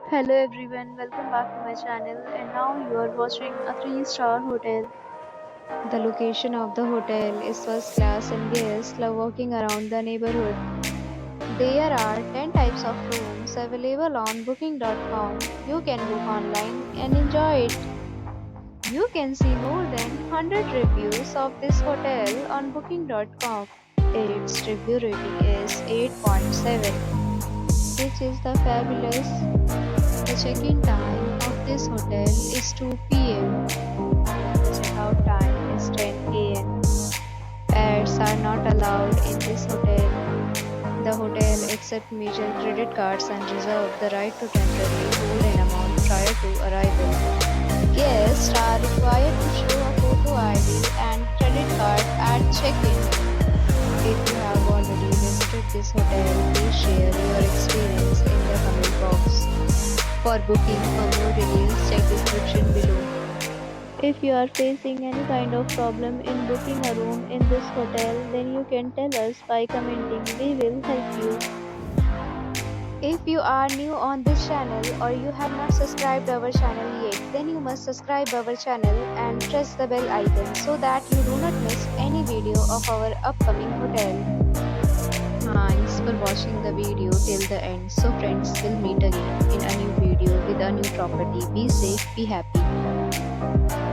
Hello everyone, welcome back to my channel and now you are watching a 3-star hotel. The location of the hotel is first class and guests love walking around the neighborhood. There are 10 types of rooms available on booking.com. You can book online and enjoy it. You can see more than 100 reviews of this hotel on booking.com. Its review rating is 8.7, which is the fabulous. The check-in time of this hotel is 2 p.m. The check-out time is 10 a.m. Pets are not allowed in this hotel. The hotel accepts major credit cards and reserves the right to temporarily hold an amount prior to arrival. Guests are required to show a photo ID and credit card at check-in. If you have already visited this hotel, please share your experience in the comment box. For booking or more details, check description below. If you are facing any kind of problem in booking a room in this hotel, then you can tell us by commenting. We will help you. If you are new on this channel or you have not subscribed our channel yet, then you must subscribe our channel and press the bell icon so that you do not miss any video of our upcoming hotel. Thanks for watching the video till the end. So friends, we'll meet again in a new video with a new property. Be safe, be happy.